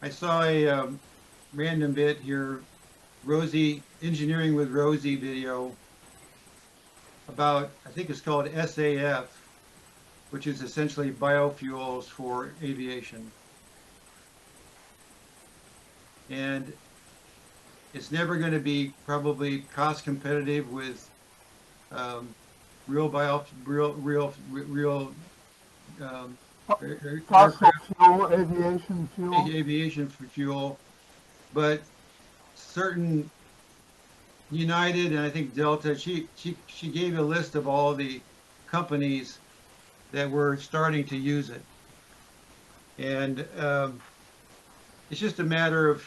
I saw a random bit here, Rosie Engineering with Rosie video about, I think it's called SAF, which is essentially biofuels for aviation. And it's never going to be probably cost competitive with um, real um, Fossil aircraft fuel, aviation fuel. aviation fuel, but certain United and I think Delta, she gave a list of all the companies that were starting to use it, and it's just a matter of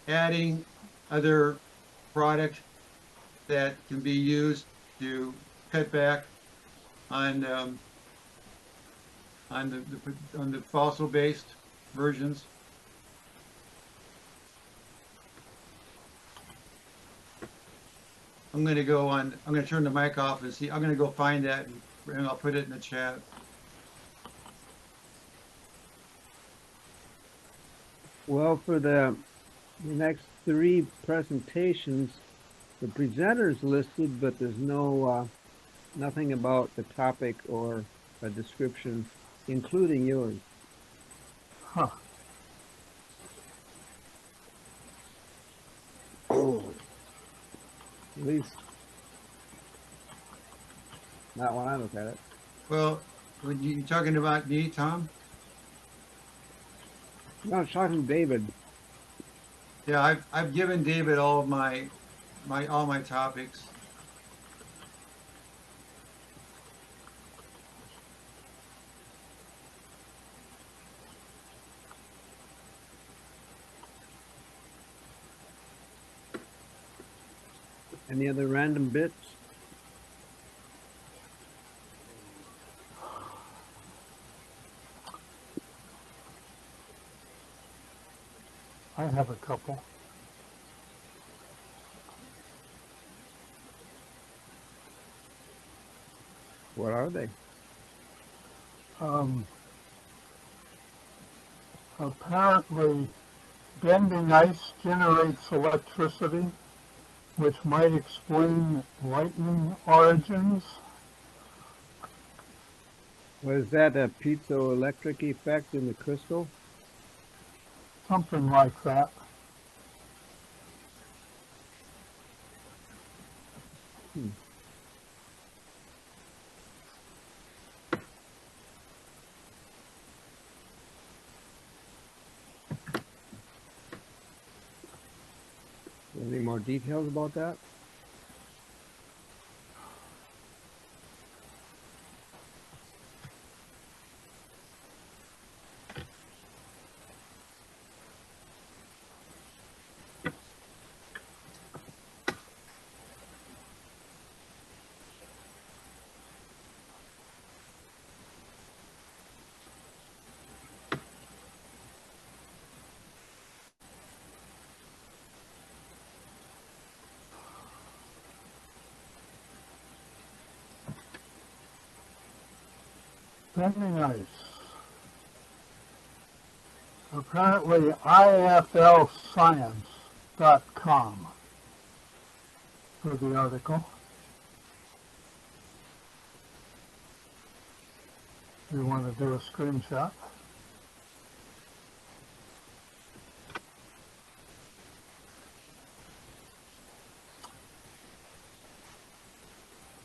adding other products that can be used to cut back on on the fossil based versions. I'm going to go on. I'm going to turn the mic off and see. I'm going to go find that and I'll put it in the chat. Well, for the next three presentations, the presenters listed, but there's nothing about the topic or a description, including yours. Huh. At least not when I look at it. Well, when you're talking about me, Tom, No, I was talking to David. yeah, I've given David all of my all my topics. Any other random bits? I have a couple. What are they? Um, Apparently, bending ice generates electricity, which might explain lightning origins. Was that a piezoelectric effect in the crystal? Something like that. Hmm. Any more details about that? Bending ice. Apparently, iflscience.com for the article. You want to do a screenshot?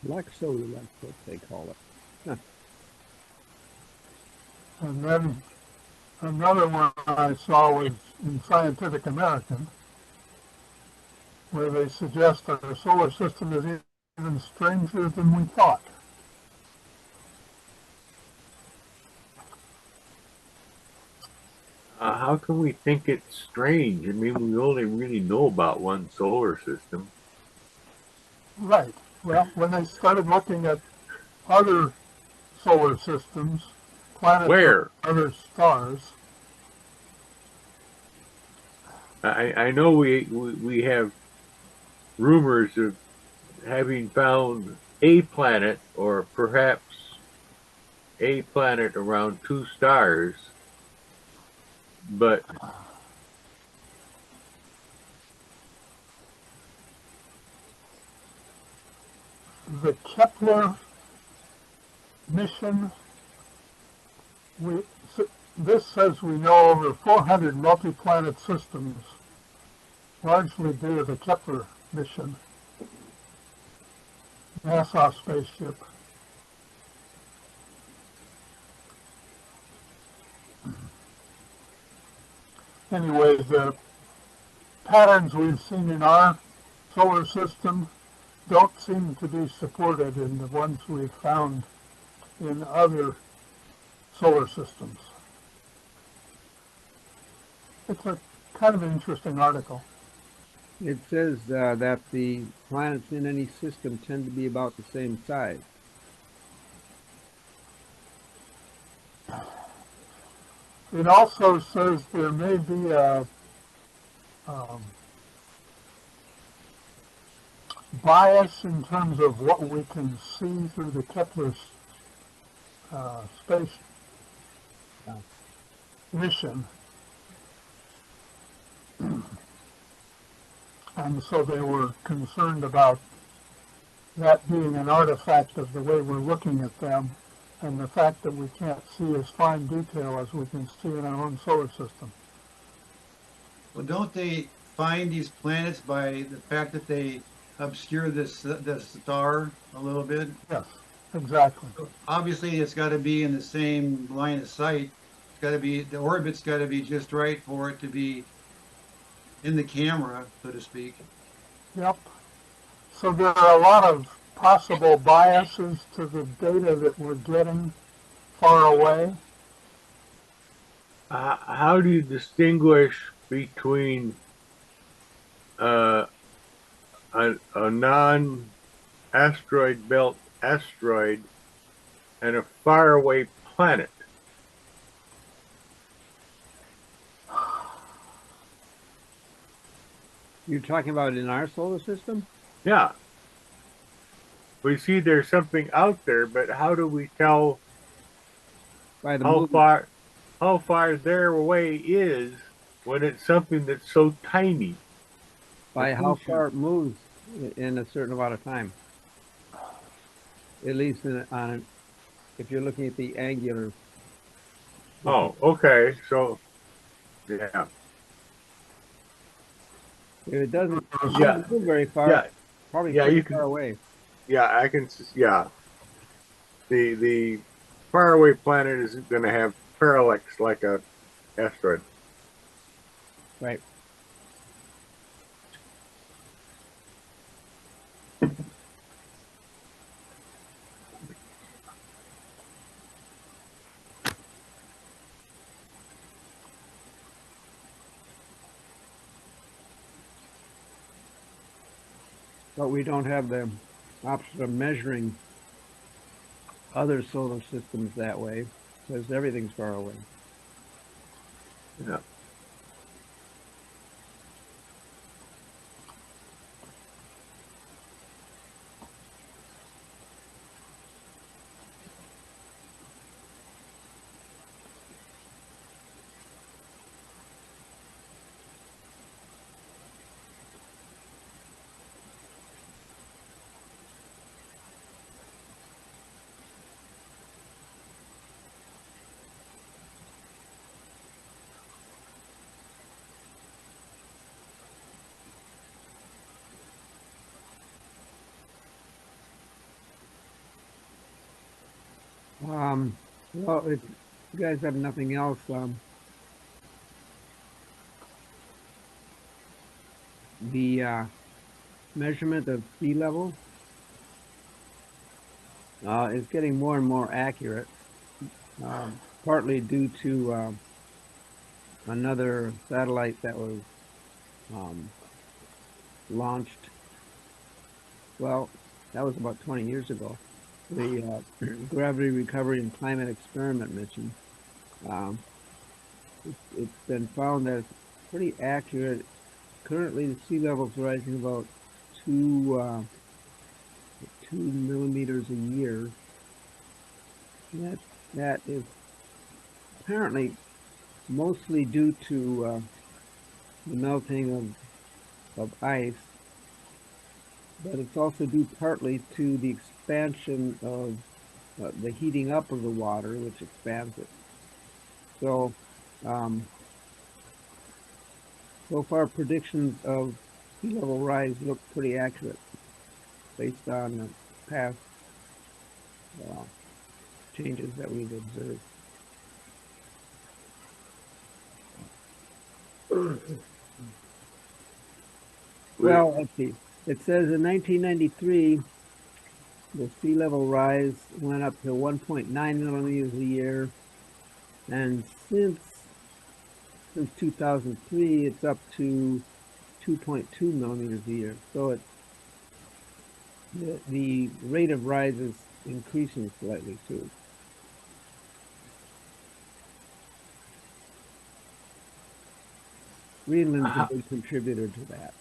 Luxo, that's what they call it. Huh. And then another one I saw was in Scientific American, where they suggest our solar system is even stranger than we thought. How can we think it's strange? I mean, we only really know about one solar system. Right. Well, when they started looking at other solar systems, planets or Where? other stars, I know we have rumors of having found a planet, or perhaps a planet around two stars, but the Kepler mission, we, this says we know over 400 multi-planet systems, largely due to the Kepler mission, NASA spaceship. Anyway, the patterns we've seen in our solar system don't seem to be supported in the ones we've found in other solar systems. It's a kind of an interesting article. It says that the planets in any system tend to be about the same size. It also says there may be a bias in terms of what we can see through the Kepler space mission. And so they were concerned about that being an artifact of the way we're looking at them and the fact that we can't see as fine detail as we can see in our own solar system. Well, don't they find these planets by the fact that they obscure the star a little bit? Yes, exactly. So obviously, it's got to be in the same line of sight. It's got to be, the orbit's got to be just right for it to be in the camera, so to speak. Yep. So there are a lot of possible biases to the data that we're getting far away. how do you distinguish between uh, a non-asteroid belt asteroid and a faraway planet? You're talking about in our solar system? Yeah. We see there's something out there, but how do we tell By the how movement. far their away is when it's something that's so tiny? By Like, how who should- far it moves in a certain amount of time. At least if you're looking at the angular. Oh, okay. So, yeah, If it doesn't yeah, move very far, yeah, probably yeah. pretty You far can, away. yeah, I can, yeah. The faraway planet is going to have parallax like a asteroid. Right. But we don't have the option of measuring other solar systems that way because everything's far away. Yeah. Well, if you guys have nothing else, the measurement of sea level is getting more and more accurate, partly due to another satellite that was launched. Well, that was about 20 years ago. The Gravity Recovery and Climate Experiment mission. It's been found that it's pretty accurate. Currently, the sea level is rising about 2 millimeters a year. And that is apparently mostly due to the melting of ice, but it's also due partly to the expansion of the heating up of the water, which expands it. So, um, so far predictions of sea level rise look pretty accurate based on past uh, changes that we've observed. Well, let's see. It says in 1993, the sea level rise went up to 1.9 millimeters a year, and since 2003, it's up to 2.2 millimeters a year. So the rate of rise is increasing slightly too. Greenland's a big contributor to that.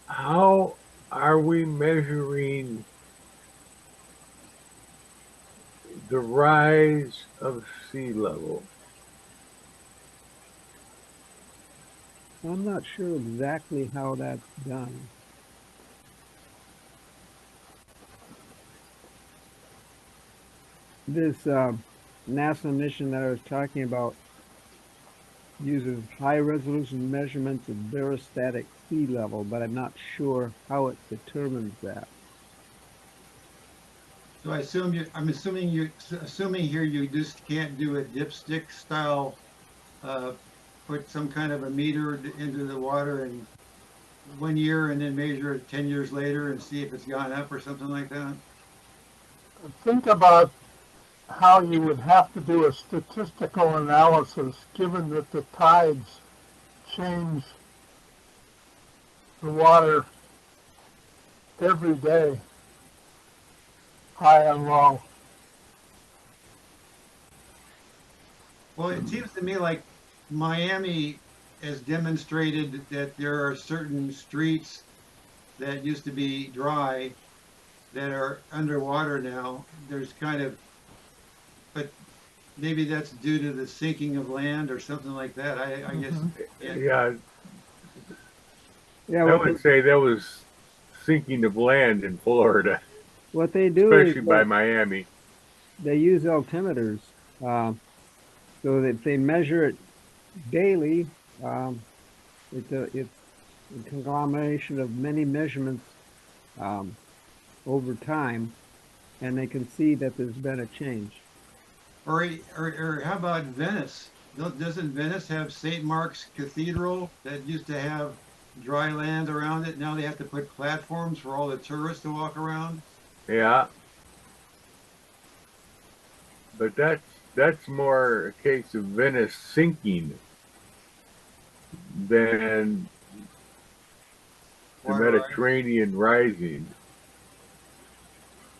How are we measuring the rise of sea level? I'm not sure exactly how that's done. This NASA mission that I was talking about uses high resolution measurements of barostatic sea level, but I'm not sure how it determines that. So I'm assuming here you just can't do a dipstick style, put some kind of a meter into the water in 1 year and then measure it 10 years later and see if it's gone up or something like that. Think about how you would have to do a statistical analysis given that the tides change the water every day, high and low. Well, it seems to me like Miami has demonstrated that there are certain streets that used to be dry that are underwater now. There's kind of, but maybe that's due to the sinking of land or something like that. I guess. Yeah, Yeah, I would say that was sinking of land in Florida, what they do is especially by Miami. they use altimeters. Uh, so that if they measure it daily, it's a conglomeration of many measurements um, over time, and they can see that there's been a change. Or how about Venice? Doesn't Venice have St. Mark's Cathedral that used to have dry land around it? Now they have to put platforms for all the tourists to walk around. Yeah, but that's more a case of Venice sinking than the Mediterranean rising.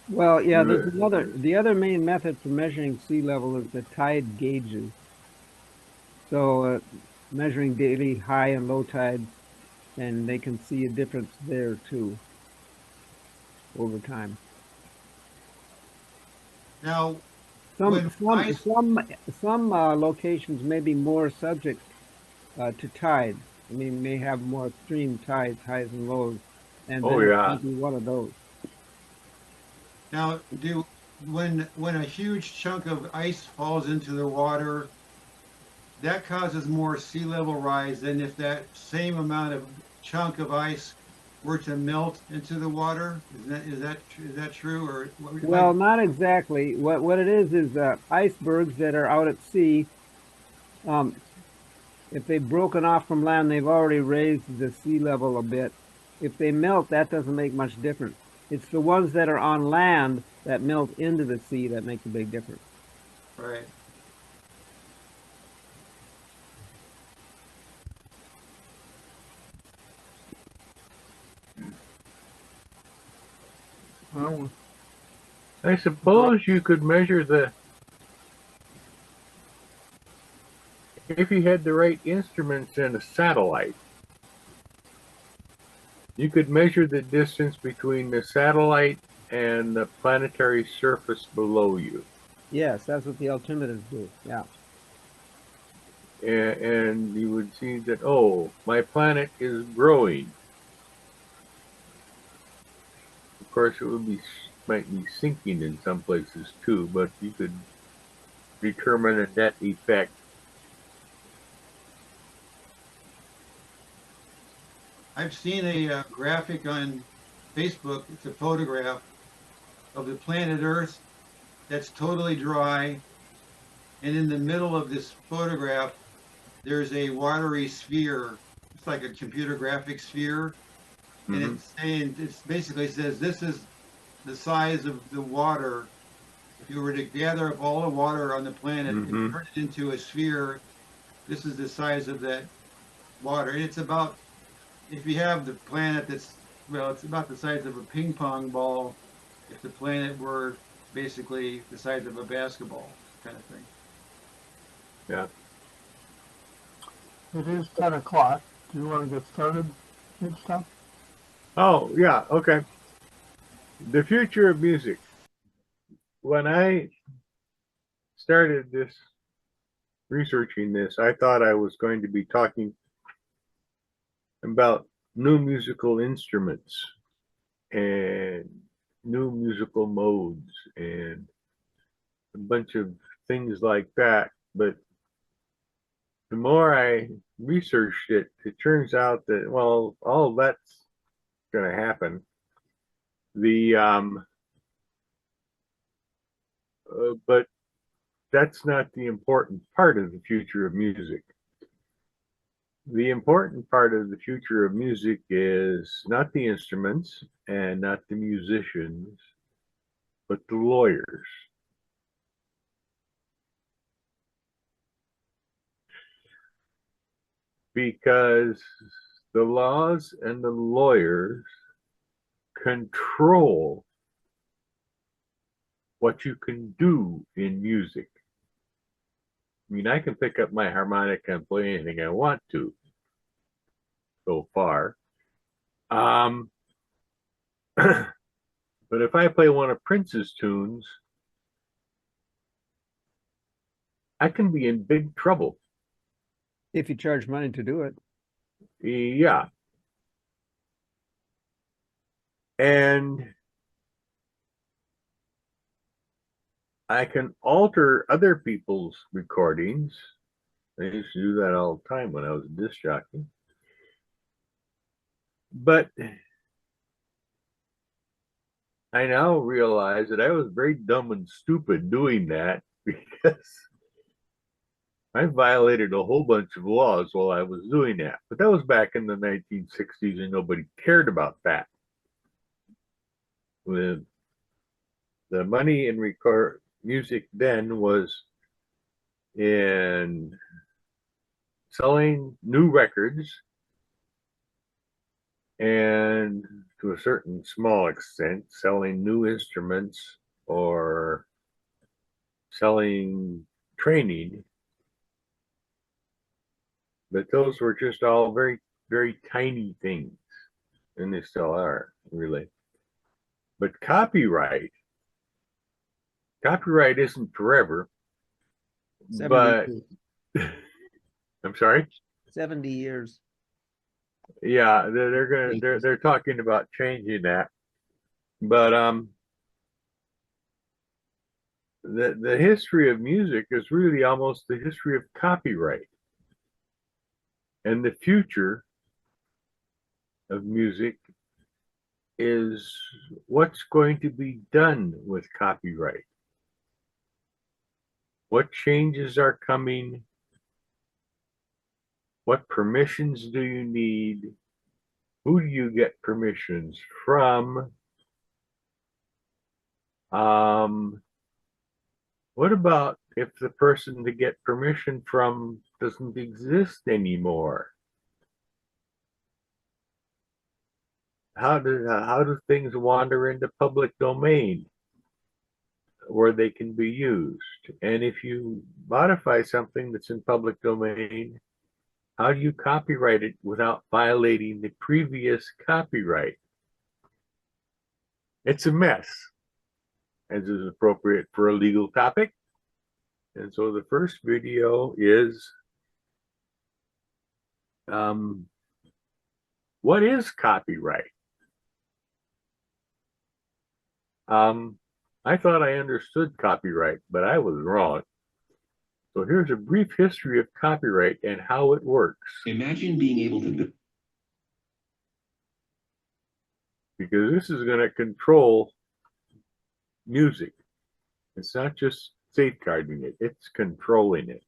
Well, yeah, the other main method for measuring sea level is the tide gauges. So measuring daily high and low tides, and they can see a difference there too over time. Now, Some locations may be more subject to tides. I mean, may have more extreme tides, highs and lows, and Venice might be one of those. Now, when a huge chunk of ice falls into the water, that causes more sea level rise than if that same amount of chunk of ice were to melt into the water. Is that true or? Well, not exactly. What it is icebergs that are out at sea. If they've broken off from land, they've already raised the sea level a bit. If they melt, that doesn't make much difference. It's the ones that are on land that melt into the sea that make a big difference. Right. Well, I suppose you could measure if you had the right instruments and a satellite, you could measure the distance between the satellite and the planetary surface below you. Yes, that's what the alternatives do. Yeah. And you would see that, oh, my planet is growing. Of course, it would be might be sinking in some places too, but you could determine a net effect. I've seen a graphic on Facebook. It's a photograph of the planet Earth that's totally dry. And in the middle of this photograph, there's a watery sphere. It's like a computer graphic sphere. And Mm-hmm. it's basically says this is the size of the water. If you were to gather up all the water on the planet and Mm-hmm. turn it into a sphere, this is the size of that water. And it's about, if you have the planet that's, well, it's about the size of a ping pong ball if the planet were basically the size of a basketball kind of thing. Yeah. It is 10 o'clock. Do you want to get started, Gibson? Oh, yeah. Okay. The future of music. When I started this researching this, I thought I was going to be talking about new musical instruments and new musical modes and a bunch of things like that. But the more I researched it, it turns out that, well, all that's going to happen. The but that's not the important part of the future of music. The important part of the future of music is not the instruments and not the musicians, but the lawyers. Because the laws and the lawyers control what you can do in music. I mean, I can pick up my harmonica and play anything I want to so far. But if I play one of Prince's tunes, I can be in big trouble. If you charge money to do it. Yeah. And I can alter other people's recordings. I used to do that all the time when I was a disc jockey. But I now realize that I was very dumb and stupid doing that because I violated a whole bunch of laws while I was doing that. But that was back in the 1960s and nobody cared about that. With the money in record music then was in selling new records and to a certain small extent selling new instruments or selling training, but those were just all very, very tiny things, and they still are, really. But copyright isn't forever, 70 but years. I'm sorry. 70 years. Yeah, they're talking about changing that, but the history of music is really almost the history of copyright, and the future of music is what's going to be done with copyright. What changes are coming? What permissions do you need? Who do you get permissions from? What about if the person to get permission from doesn't exist anymore? How do things wander into public domain where they can be used? And if you modify something that's in public domain, how do you copyright it without violating the previous copyright? It's a mess, as is appropriate for a legal topic. And so the first video is, what is copyright? I thought I understood copyright, but I was wrong. So here's a brief history of copyright and how it works. Imagine being able to. Because this is going to control music. It's not just safeguarding it, it's controlling it.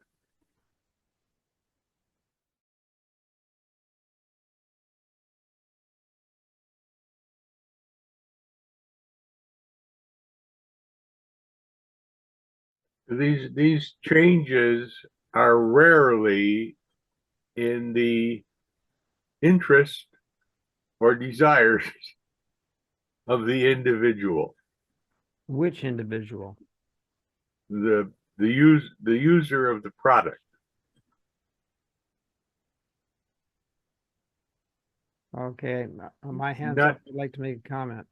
These changes are rarely in the interest or desires of the individual. Which individual? The user of the product. Okay, my hands Not- up. I'd like to make a comment.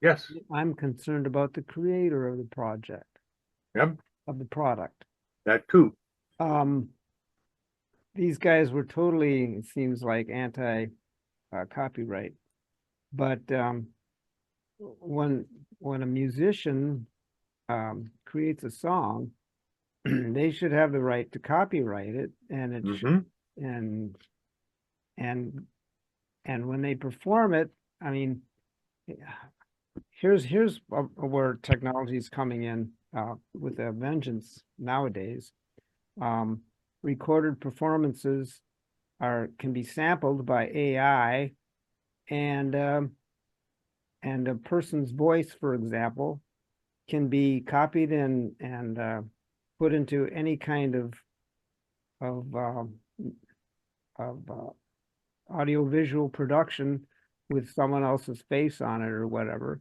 Yes. I'm concerned about the creator of the project, Yep. of the product. That too. These guys were totally, it seems like, anti copyright. But when a musician creates a song, they should have the right to copyright it, and it should, and when they perform it, I mean, here's where technology is coming in with a vengeance nowadays. Recorded performances can be sampled by AI, and a person's voice, for example, can be copied and put into any kind of audiovisual production with someone else's face on it or whatever.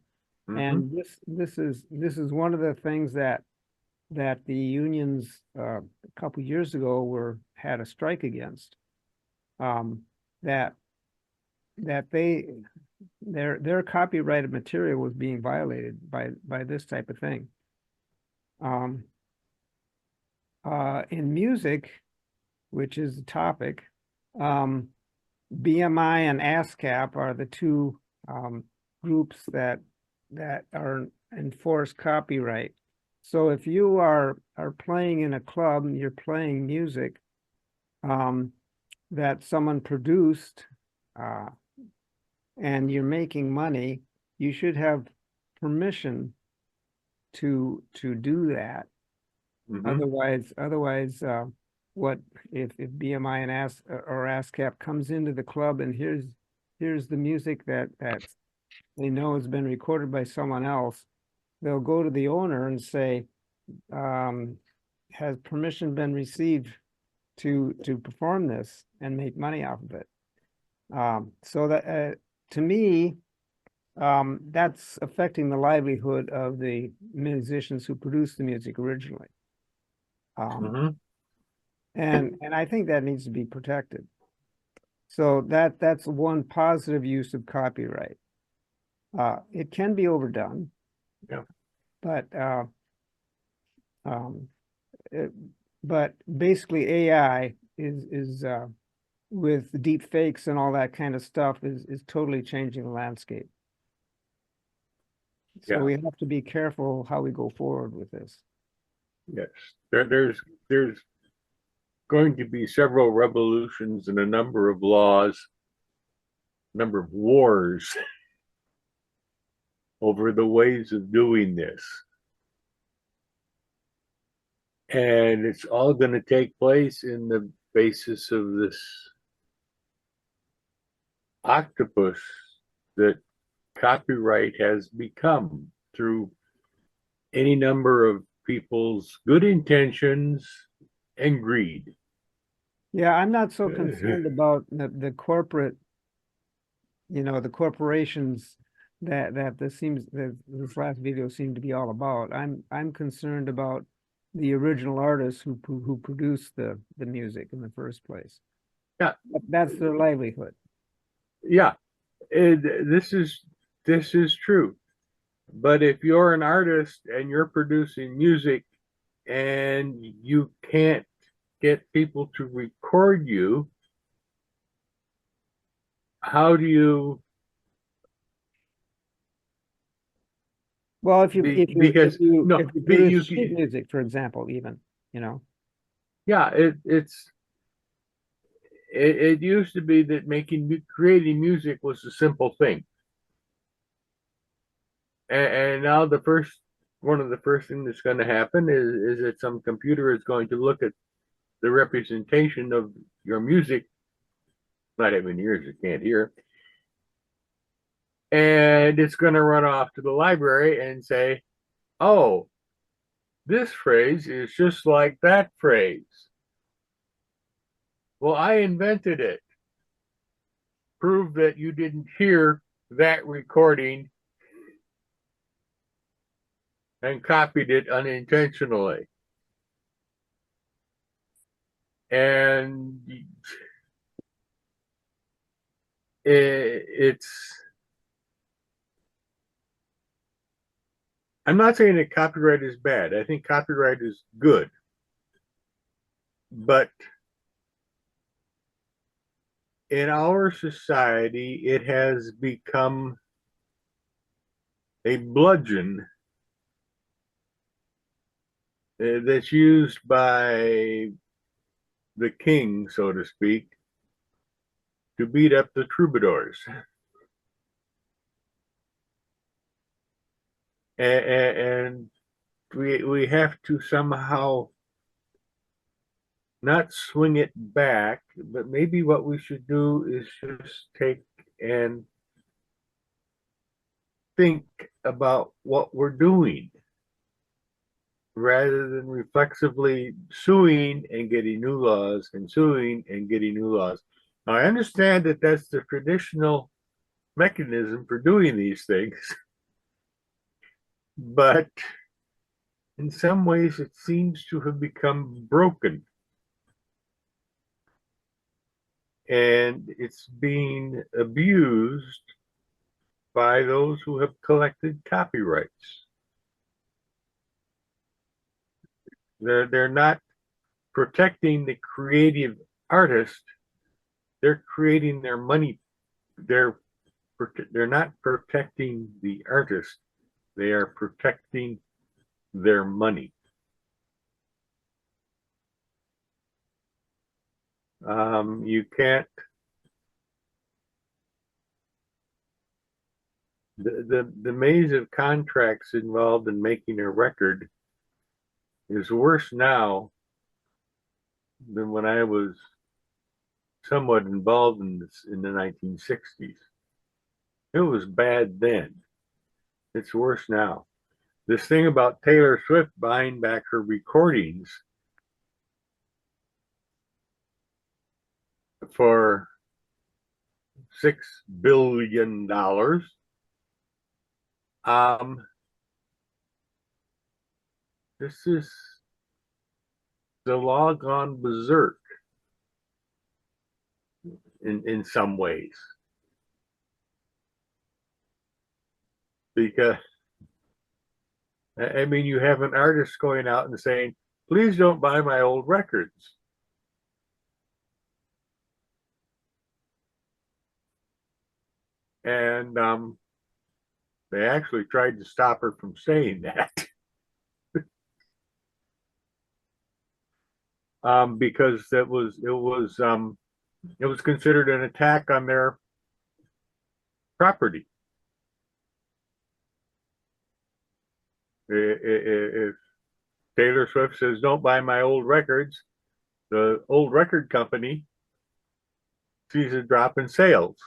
And this is one of the things that the unions a couple years ago had a strike against. That their copyrighted material was being violated by this type of thing. In music, which is the topic, BMI and ASCAP are the two groups that are enforce copyright. So if you are playing in a club and you're playing music that someone produced and you're making money, you should have permission to do that. Otherwise, what if BMI and ASCAP comes into the club and here's the music that they know has been recorded by someone else, they'll go to the owner and say, has permission been received to perform this and make money off of it? So that to me, that's affecting the livelihood of the musicians who produced the music originally. And I think that needs to be protected. So that's one positive use of copyright. It can be overdone. Yeah. But basically AI is with deep fakes and all that kind of stuff is totally changing the landscape. So we have to be careful how we go forward with this. Yes, there's going to be several revolutions and a number of laws, number of wars over the ways of doing this. And it's all going to take place in the basis of this octopus that copyright has become through any number of people's good intentions and greed. Yeah, I'm not so concerned about the corporate, the corporations that this last video seemed to be all about. I'm concerned about the original artists who produced the music in the first place. Yeah, that's their livelihood. Yeah, this is true. But if you're an artist and you're producing music and you can't get people to record you, how do you? Well, if you Because no, if you you, produce sheet music, for example, even, you know. yeah, it used to be that creating music was a simple thing, and now one of the first things that's going to happen is that some computer is going to look at the representation of your music, not having ears you can't hear, and it's going to run off to the library and say, oh, this phrase is just like that phrase. Well, I invented it. Prove that you didn't hear that recording and copied it unintentionally. And it's, I'm not saying that copyright is bad. I think copyright is good. But in our society, it has become a bludgeon that's used by the king, so to speak, to beat up the troubadours. And we have to somehow not swing it back, but maybe what we should do is just take and think about what we're doing rather than reflexively suing and getting new laws and suing and getting new laws. Now, I understand that that's the traditional mechanism for doing these things, but in some ways it seems to have become broken. And it's being abused by those who have collected copyrights. They're not protecting the creative artist. They're creating their money. They're not protecting the artist. They are protecting their money. You can't. The maze of contracts involved in making a record is worse now than when I was somewhat involved in this in the 1960s. It was bad then. It's worse now. This thing about Taylor Swift buying back her recordings for $6 billion. This is the law gone berserk in some ways. Because, I mean, you have an artist going out and saying, please don't buy my old records. And they actually tried to stop her from saying that. Because it was considered an attack on their property. If Taylor Swift says, don't buy my old records, the old record company sees a drop in sales.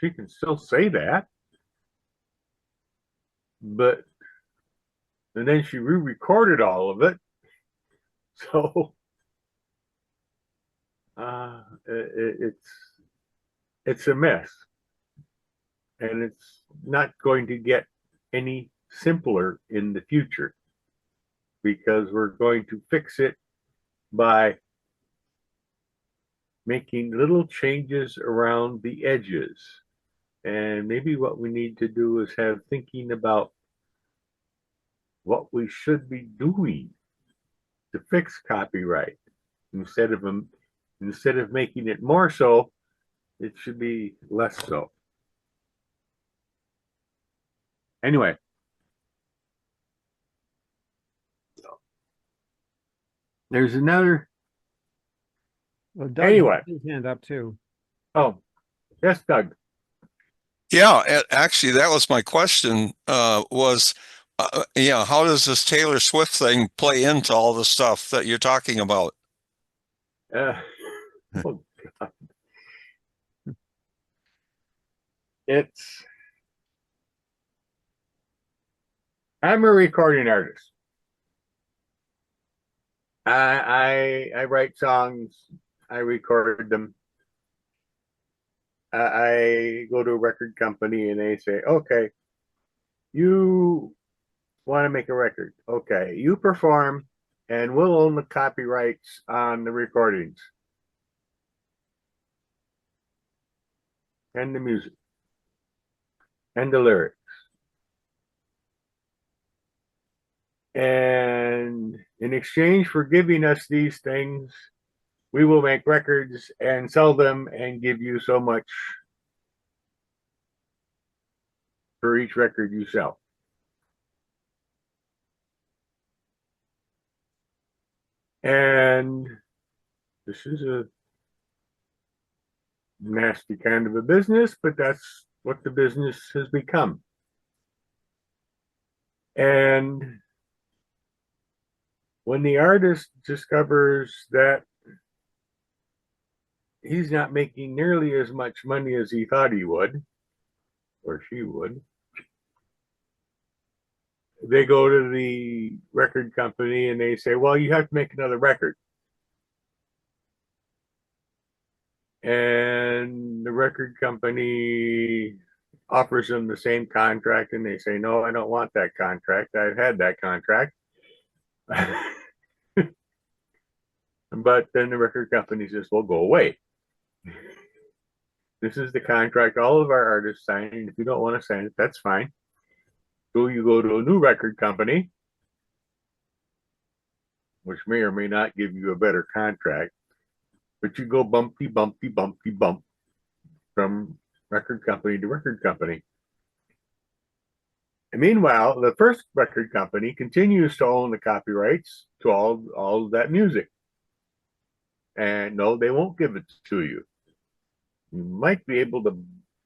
She can still say that, but and then she re-recorded all of it. So it's a mess, and it's not going to get any simpler in the future because we're going to fix it by making little changes around the edges. And maybe what we need to do is have thinking about what we should be doing to fix copyright instead of making it more so, it should be less so. Anyway, there's another. Well, Doug Anyway, has his hand up too. oh, yes, Doug. Yeah, actually, that was my question. How does this Taylor Swift thing play into all the stuff that you're talking about? Oh, God. I'm a recording artist. I write songs. I record them. I go to a record company and they say, okay, you want to make a record. Okay, you perform and we'll own the copyrights on the recordings and the music and the lyrics. And in exchange for giving us these things, we will make records and sell them and give you so much for each record you sell. And this is a nasty kind of a business, but that's what the business has become. And when the artist discovers that he's not making nearly as much money as he thought he would, or she would, they go to the record company and they say, well, you have to make another record. And the record company offers them the same contract and they say, no, I don't want that contract. I've had that contract. But then the record company says, well, go away. This is the contract all of our artists sign, and if you don't want to sign it, that's fine. So you go to a new record company, which may or may not give you a better contract, but you go bumpy, bumpy, bumpy, bump from record company to record company. And meanwhile, the first record company continues to own the copyrights to all of that music. And no, they won't give it to you. You might be able to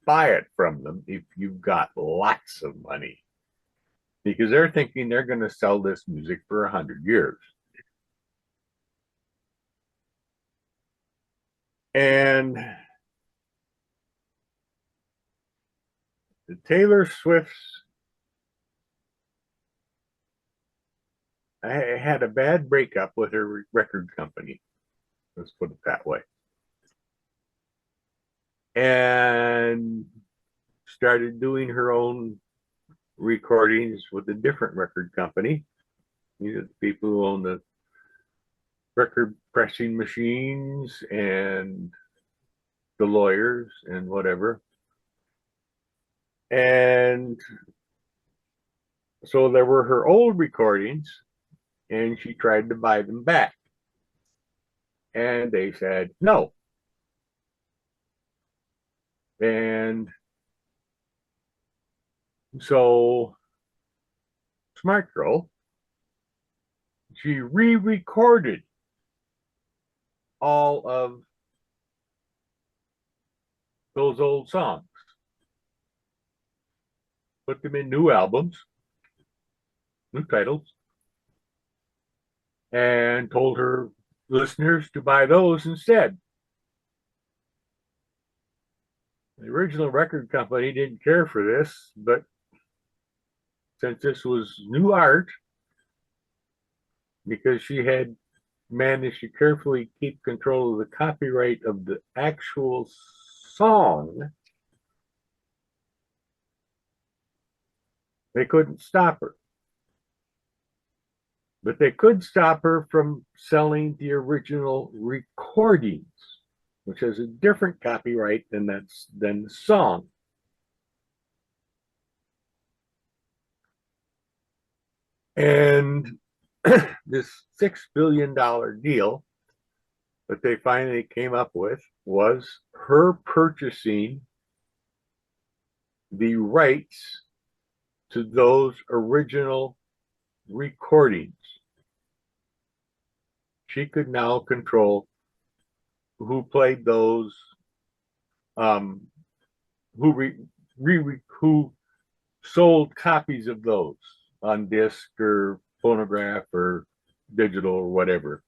buy it from them if you've got lots of money, because they're thinking they're going to sell this music for 100 years. And the Taylor Swift's, I had a bad breakup with her record company. Let's put it that way. And started doing her own recordings with a different record company. You know, the people who own the record pressing machines and the lawyers and whatever. And so there were her old recordings, and she tried to buy them back. And they said no. And so Smart Girl, she re-recorded all of those old songs, put them in new albums, new titles, and told her listeners to buy those instead. The original record company didn't care for this, but since this was new art, because she had managed to carefully keep control of the copyright of the actual song, they couldn't stop her. But they could stop her from selling the original recordings, which has a different copyright than the song. And this $6 billion deal that they finally came up with was her purchasing the rights to those original recordings. She could now control who played those, who sold copies of those on disc or phonograph or digital or whatever.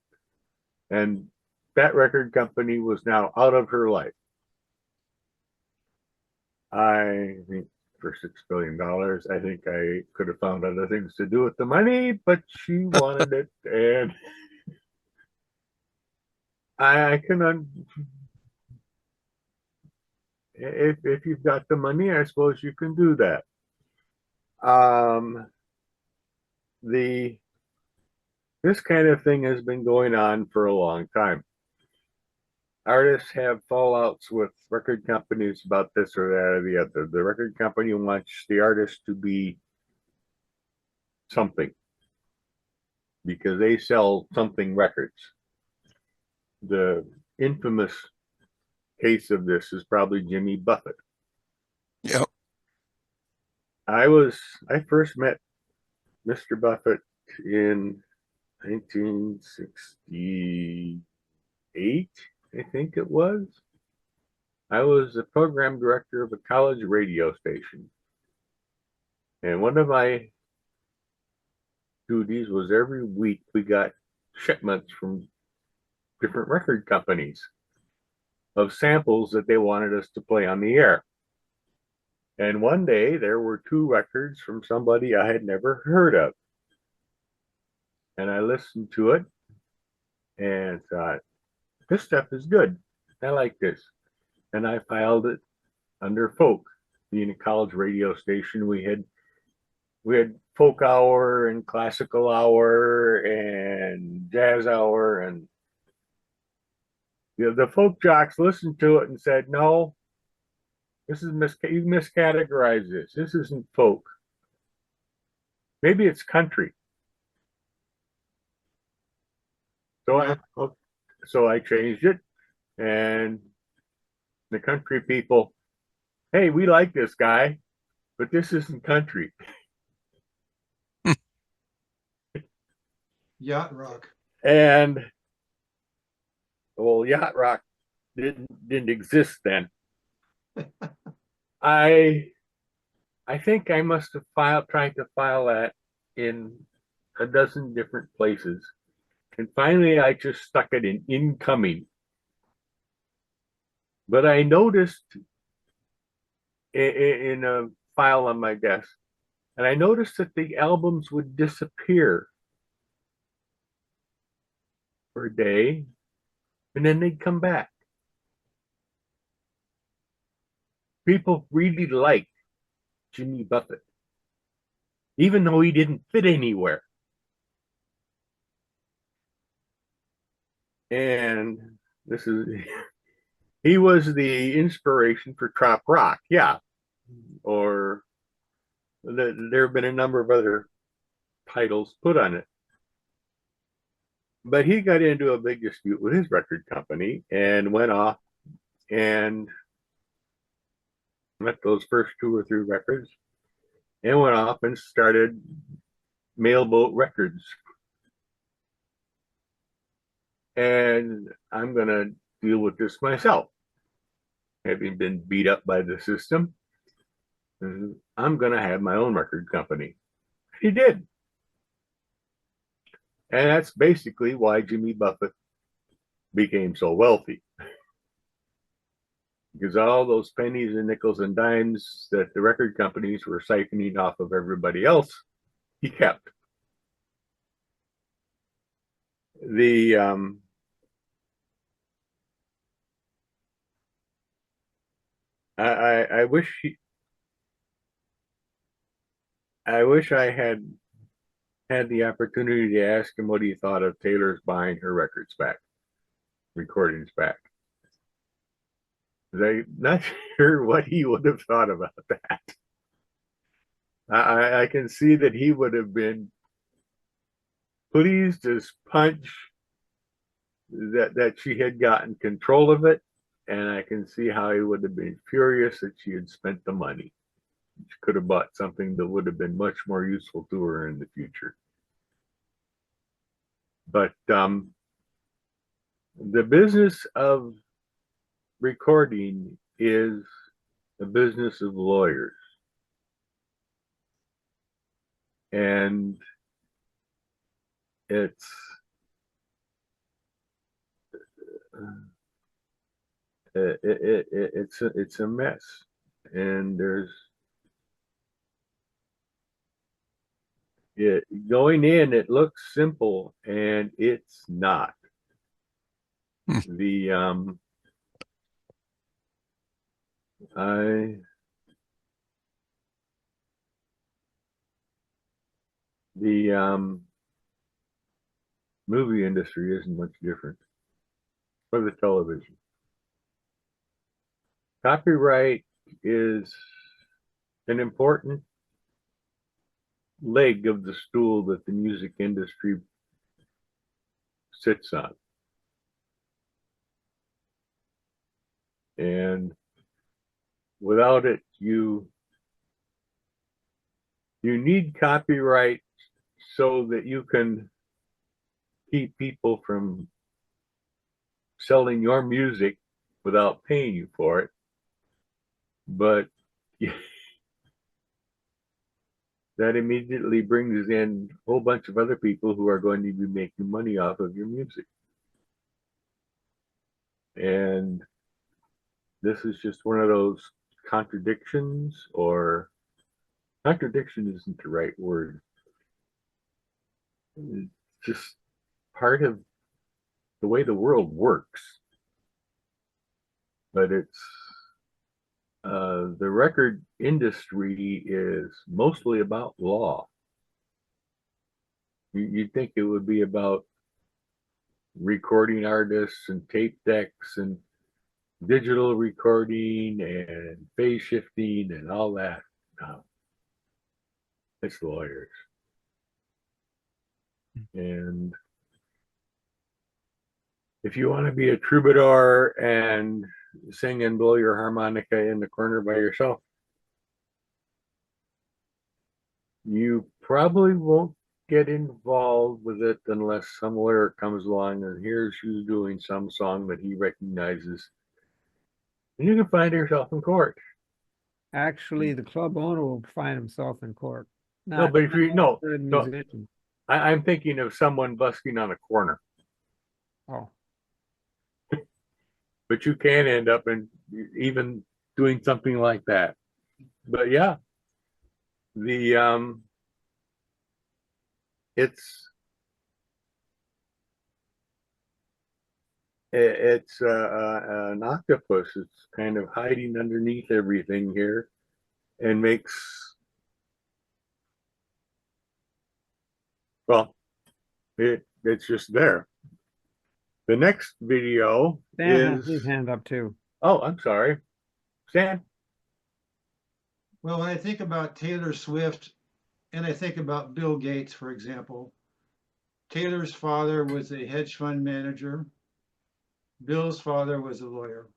And that record company was now out of her life. I think for $6 billion, I think I could have found other things to do with the money, but she wanted it, and I can. If you've got the money, I suppose you can do that. The This kind of thing has been going on for a long time. Artists have fallouts with record companies about this or that or the other. The record company wants the artist to be something because they sell something records. The infamous case of this is probably Jimmy Buffett. Yep. I first met Mr. Buffett in 1968, I think it was. I was the program director of a college radio station. And one of my duties was every week we got shipments from different record companies of samples that they wanted us to play on the air. And one day there were 2 records from somebody I had never heard of. And I listened to it and thought, this stuff is good. I like this. And I filed it under folk. Being a college radio station, we had folk hour and classical hour and jazz hour, and the folk jocks listened to it and said, no, this is you miscategorize this. This isn't folk. Maybe it's country. So I changed it, and the country people, hey, we like this guy, but this isn't country. Yacht rock. And well, yacht rock didn't exist then. I think I must have tried to file that in a dozen different places. And finally, I just stuck it in incoming. But I noticed in a file on my desk, and I noticed that the albums would disappear for a day, and then they'd come back. People really liked Jimmy Buffett, even though he didn't fit anywhere. And he was the inspiration for trop rock, yeah. Or there have been a number of other titles put on it. But he got into a big dispute with his record company and went off and met those first 2 or 3 records and went off and started Mailboat Records. And I'm going to deal with this myself. Having been beat up by the system, I'm going to have my own record company. He did. And that's basically why Jimmy Buffett became so wealthy. Because all those pennies and nickels and dimes that the record companies were siphoning off of everybody else, he kept. I wish I had the opportunity to ask him what he thought of Taylor's buying her records back, recordings back. I'm not sure what he would have thought about that. I can see that he would have been pleased as punch that she had gotten control of it, and I can see how he would have been furious that she had spent the money. She could have bought something that would have been much more useful to her in the future. But the business of recording is a business of lawyers. And it's it's a mess, and there's going in. It looks simple, and it's not. The movie industry isn't much different, or the television. Copyright is an important leg of the stool that the music industry sits on. And without it, you need copyright so that you can keep people from selling your music without paying you for it. But that immediately brings in a whole bunch of other people who are going to be making money off of your music. And this is just one of those contradictions, or contradiction isn't the right word. It's just part of the way the world works. But it's the record industry is mostly about law. You'd think it would be about recording artists and tape decks and digital recording and phase shifting and all that. No, it's lawyers. And if you want to be a troubadour and sing and blow your harmonica in the corner by yourself, you probably won't get involved with it unless some lawyer comes along and hears you doing some song that he recognizes, and you can find yourself in court. Actually, the club owner will find himself in court. No, but if you no, musician. I'm thinking of someone busking on a corner. Oh, But you can end up in even doing something like that. But yeah, the it's an octopus. It's kind of hiding underneath everything here, and makes, well, it's just there. The next video Dan has is his hand up too. Oh, I'm sorry, Stan. Well, when I think about Taylor Swift and I think about Bill Gates, for example, Taylor's father was a hedge fund manager. Bill's father was a lawyer.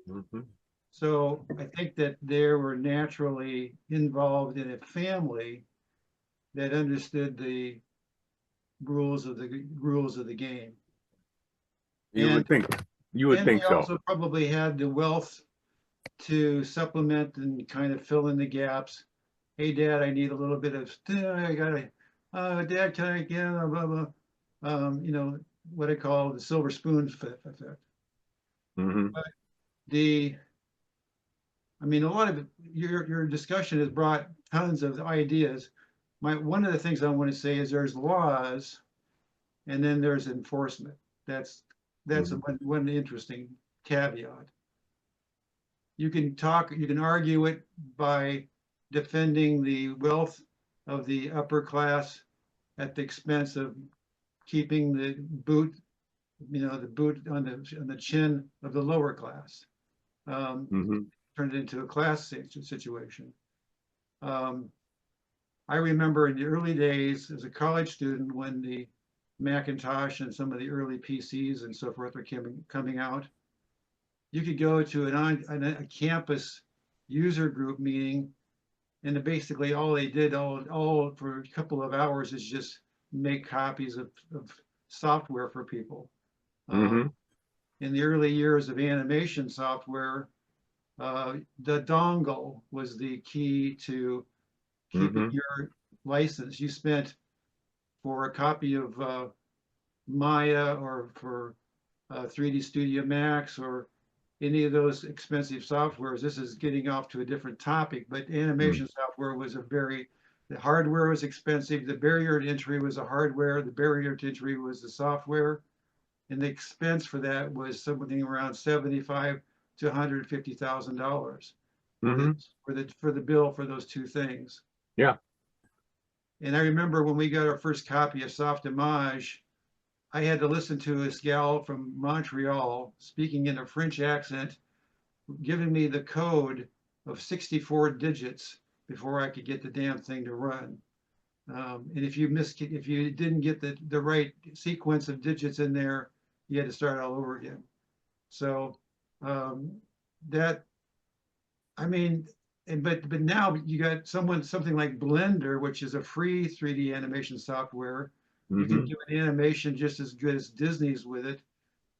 Mm-hmm. So I think that they were naturally involved in a family that understood the rules of the game. You would think They so. also probably had the wealth to supplement and kind of fill in the gaps. Hey, Dad, I need a little bit of. I gotta. Dad, can I get blah blah? You know what I call the silver spoon effect. Mm-hmm. But I mean, a lot of your discussion has brought tons of ideas. One of the things I want to say is there's laws, and then there's enforcement. That's one interesting caveat. You can argue it by defending the wealth of the upper class at the expense of keeping the boot on the chin of the lower class. Turned it into a class situation. I remember in the early days as a college student when the Macintosh and some of the early PCs and so forth were coming out. You could go to a campus user group meeting, and basically all they did all for a couple of hours is just make copies of software for people. Mm-hmm. In the early years of animation software, the dongle was the key to keeping Mm-hmm. your license. You spent for a copy of Maya or for 3D Studio Max or any of those expensive softwares. This is getting off to a different topic, but animation software was the hardware was expensive. The barrier to entry was the hardware. The barrier to entry was the software. And the expense for that was something around $75 to $150,000 Mm-hmm. for the bill for those two things. Yeah. And I remember when we got our first copy of Soft Image, I had to listen to this gal from Montreal speaking in a French accent, giving me the code of 64 digits before I could get the damn thing to run. And if you didn't get the right sequence of digits in there, you had to start all over again. So that, I mean, but now you got something like Blender, which is a free 3D animation software. You can Mm-hmm. do an animation just as good as Disney's with it,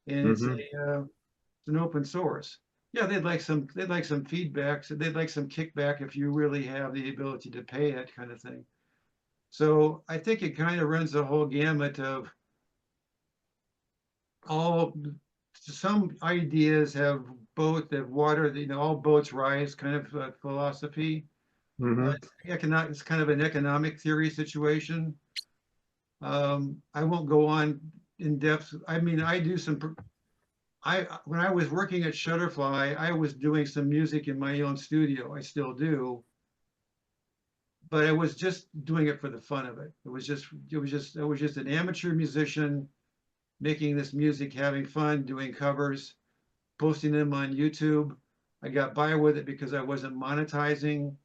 and it's an open source. Yeah, they'd like some feedback, so they'd like some kickback if you really have the ability to pay it, kind of thing. So I think it kind of runs the whole gamut of all. Some ideas have water, all boats rise kind of philosophy. Mm-hmm. It's kind of an economic theory situation. I won't go on in depth. I mean, when I was working at Shutterfly, I was doing some music in my own studio. I still do, but I was just doing it for the fun of it. I was just an amateur musician making this music, having fun, doing covers, posting them on YouTube. I got by with it because I wasn't monetizing,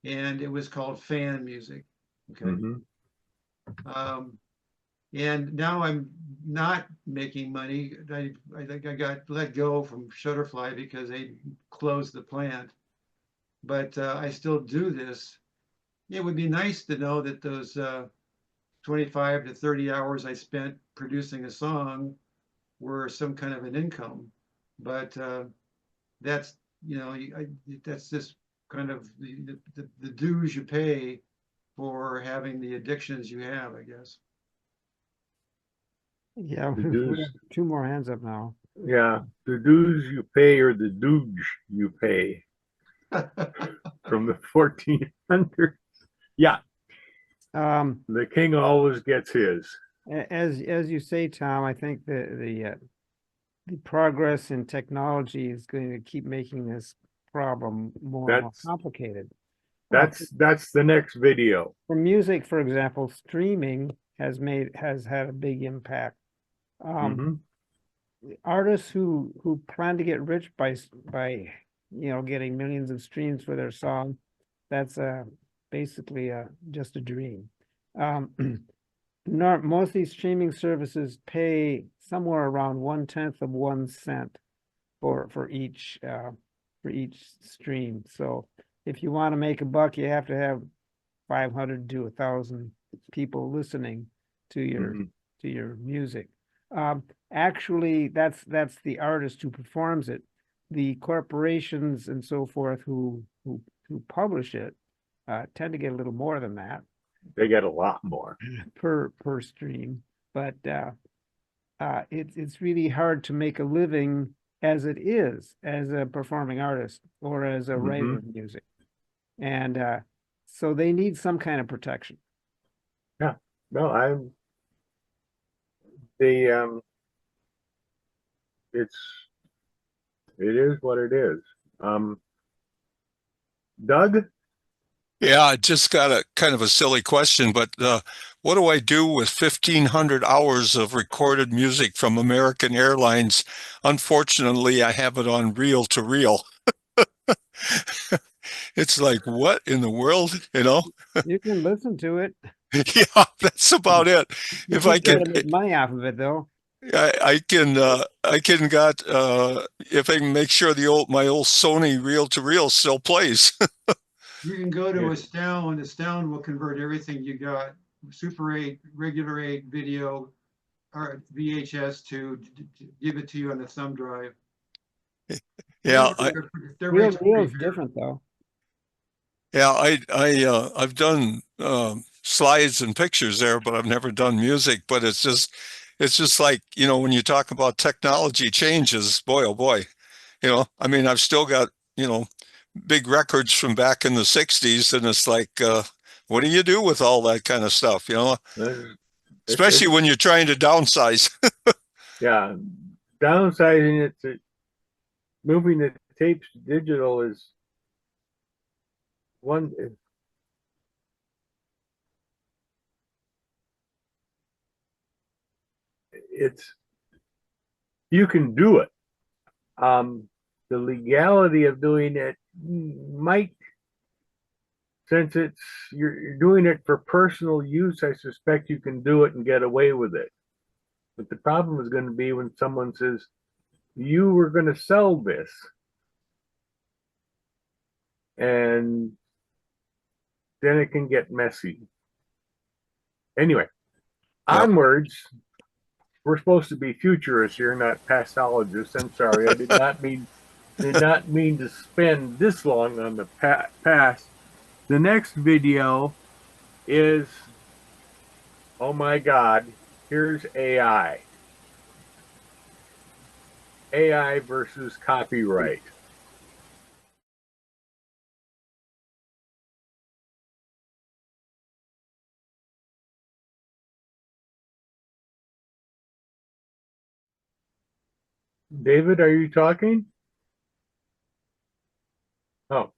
and it was called fan music. Okay. Mm-hmm. And now I'm not making money. I think I got let go from Shutterfly because they closed the plant. But I still do this. It would be nice to know that those 25 to 30 hours I spent producing a song were some kind of an income. But that's, that's just kind of the dues you pay for having the addictions you have, I guess. Yeah, The we dues. have two more hands up now. Yeah. The dues you pay or the douche you pay from the 1400s. Yeah. The king always gets his. As you say, Tom, I think the progress in technology is going to keep making this problem more and more That's complicated. that's the next video. For music, for example, streaming has had a big impact. Mm-hmm. Artists who plan to get rich by getting millions of streams for their song, that's basically just a dream. Most of these streaming services pay somewhere around 1/10 of 1 cent for each stream. So if you want to make a buck, you have to have 500 to 1,000 people listening to your music. Actually, that's the artist who performs it. The corporations and so forth who publish it tend to get a little more than that They get a lot more. per stream, but it's really hard to make a living as it is as a performing artist or as a writer of music, and so they need some kind of protection. Yeah. No, the it is what it is. Doug? Yeah, I just got a kind of a silly question, but what do I do with 1,500 hours of recorded music from American Airlines? Unfortunately, I have it on reel to reel. It's like, what in the world, You can listen to it. Yeah, that's about it. You If I keep trying can, to make money off of it, though. I can got if I can make sure my old Sony reel-to-reel still plays. You can go to Yeah. Astound. Astound will convert everything you got, Super 8, regular 8 video, or VHS to give it to you on the thumb drive. Yeah, Their Real rates are deal pretty is fair. different, though. I've done slides and pictures there, but I've never done music. But it's just like, when you talk about technology changes, boy, oh boy, I mean, I've still got, big records from back in the 60s, and it's like, what do you do with all that kind of stuff, It's, especially it's when you're trying to downsize. yeah, downsizing it to moving the tapes to digital is one. It's you can do it. The legality of doing it might, since you're doing it for personal use, I suspect you can do it and get away with it. But the problem is going to be when someone says, you were going to sell this, and then it can get messy. Anyway, Yep. onwards. We're supposed to be futurists here, not pastologists. I'm sorry, I did not mean to spend this long on the past. The next video is, oh my God, here's AI. AI versus copyright. David, are you talking? Oh,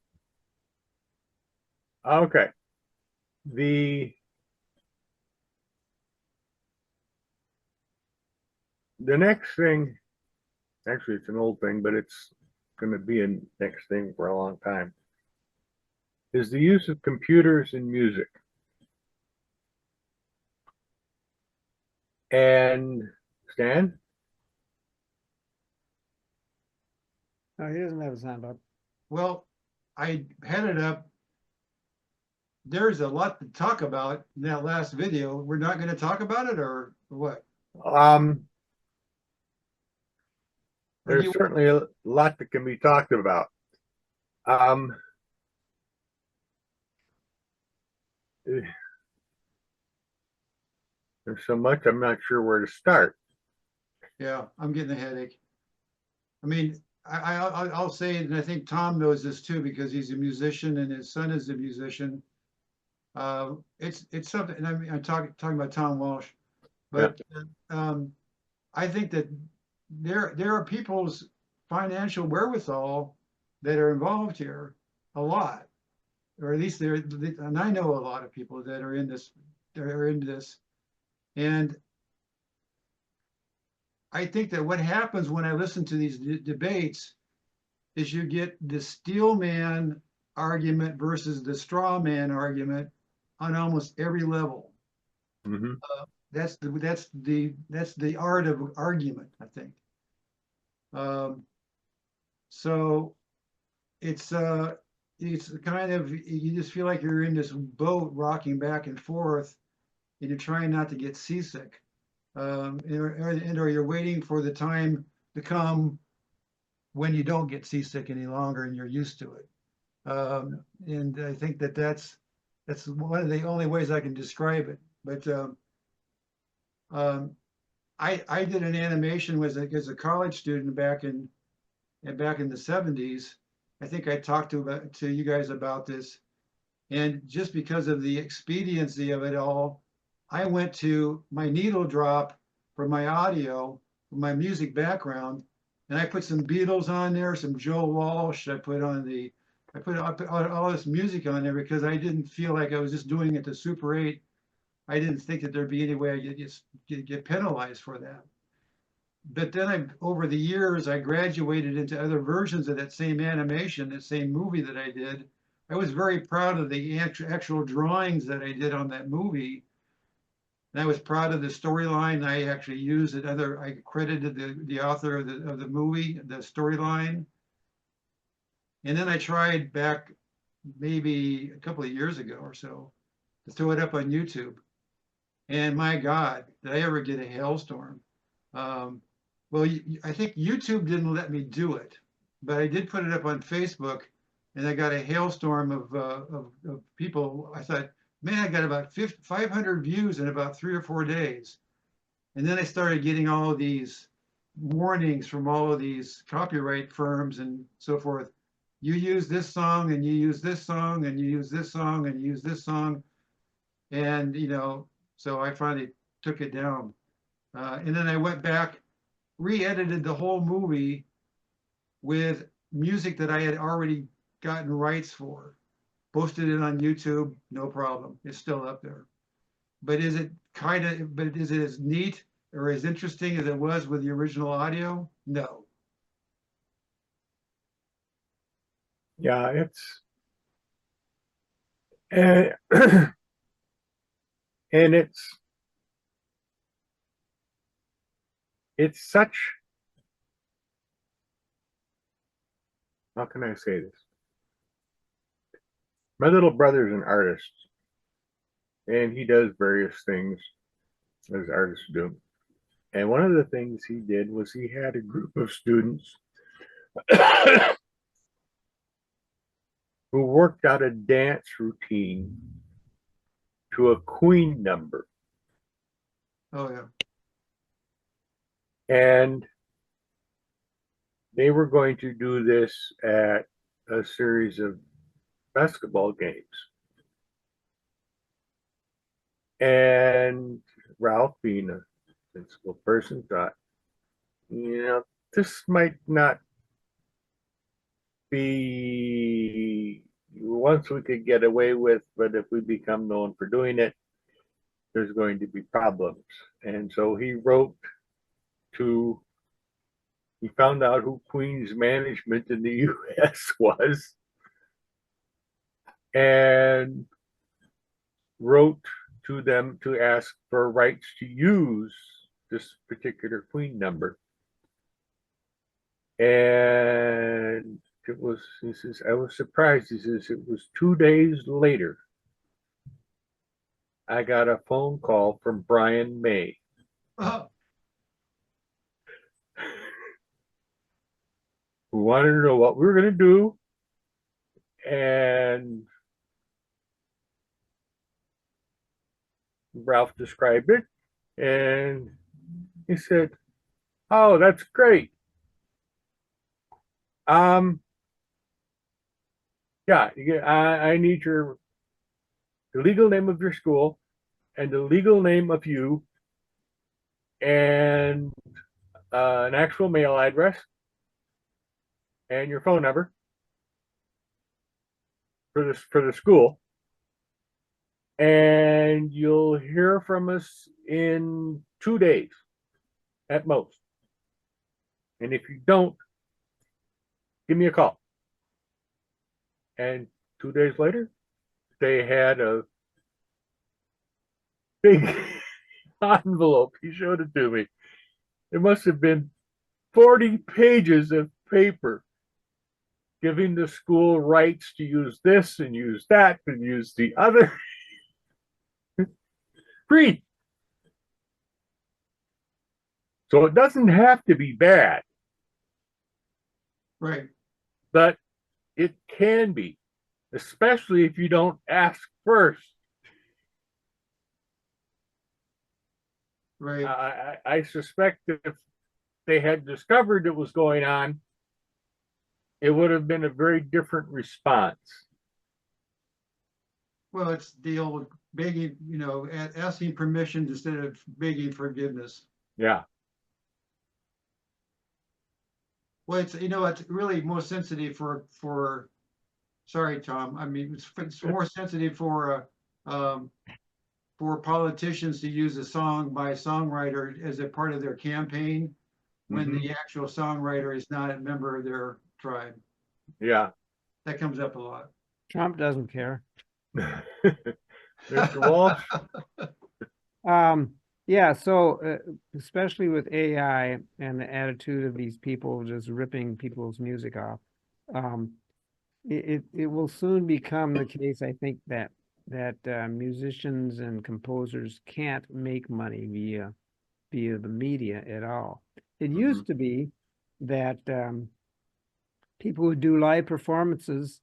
okay. The next thing, actually, it's an old thing, but it's going to be a next thing for a long time, is the use of computers in music. And Stan? No, he doesn't have his hand up. Well, I had it up. There's a lot to talk about in that last video. We're not going to talk about it, or what? Um, Or do there's you, certainly a lot that can be talked about. Um, there's so much, I'm not sure where to start. yeah, I'm getting a headache. I mean, I'll say it, and I think Tom knows this too because he's a musician and his son is a musician. It's something, and I mean, I'm talking about Tom Walsh, Yeah. but I think that there are people's financial wherewithal that are involved here a lot, or at least and I know a lot of people that are in this, and I think that what happens when I listen to these debates is you get the steel man argument versus the straw man argument on almost every level. Mm-hmm. That's the art of argument, I think. So it's kind of, you just feel like you're in this boat rocking back and forth, and you're trying not to get seasick, or you're waiting for the time to come when you don't get seasick any longer and you're used to it. And I think that's one of the only ways I can describe it. But um, I did an animation as a college student back in the 70s. I think I talked to you guys about this. And just because of the expediency of it all, I went to my needle drop for my audio, for my music background, and I put some Beatles on there, some Joe Walsh. I put all this music on there because I didn't feel like I was just doing it to Super 8. I didn't think that there'd be any way I could get penalized for that. But then over the years, I graduated into other versions of that same animation, that same movie that I did, I was very proud of the actual drawings that I did on that movie. And I was proud of the storyline. I actually used another, I credited the author of the movie, the storyline. And then I tried back maybe a couple of years ago or so to throw it up on YouTube. And my God, did I ever get a hailstorm? Well, I think YouTube didn't let me do it, but I did put it up on Facebook, and I got a hailstorm of people. I thought, man, I got about 500 views in about 3 or 4 days. And then I started getting all of these warnings from all of these copyright firms and so forth. You use this song, and you use this song, and you use this song, and you use this song. And, so I finally took it down. And then I went back, re-edited the whole movie with music that I had already gotten rights for, posted it on YouTube, no problem. It's still up there. But is it as neat or as interesting as it was with the original audio? No. Yeah, and, and it's such, how can I say this? My little brother's an artist, and he does various things as artists do. And one of the things he did was he had a group of students who worked out a dance routine to a Queen number. Oh, yeah. And they were going to do this at a series of basketball games. And Ralph, being a sensible person, thought, this might not be once we could get away with, but if we become known for doing it, there's going to be problems. And so he found out who Queen's management in the US was, and wrote to them to ask for rights to use this particular Queen number. And he says, I was surprised. He says, it was 2 days later, I got a phone call from Brian May. Oh, Who wanted to know what we were going to do. And Ralph described it. And he said, oh, that's great. Yeah, I need the legal name of your school and the legal name of you and an actual mail address and your phone number for the school. And you'll hear from us in 2 days at most. And if you don't, give me a call. And 2 days later, they had a big envelope. He showed it to me. It must have been 40 pages of paper giving the school rights to use this and use that and use the other. Free. So it doesn't have to be bad. right. But it can be, especially if you don't ask first. Right. I suspect that if they had discovered it was going on, it would have been a very different response. Well, it's the old begging, asking permission instead of begging forgiveness. Yeah. Well, it's really more sensitive sorry, Tom. I mean, it's more sensitive for politicians to use a song by a songwriter as a part of their campaign when the actual songwriter is not a member of their tribe. Yeah. That comes up a lot. Trump doesn't care. Mr. Walsh? Yeah, so especially with AI and the attitude of these people just ripping people's music off, um, it will soon become the case, I think, that musicians and composers can't make money via the media at all. It used to be that people would do live performances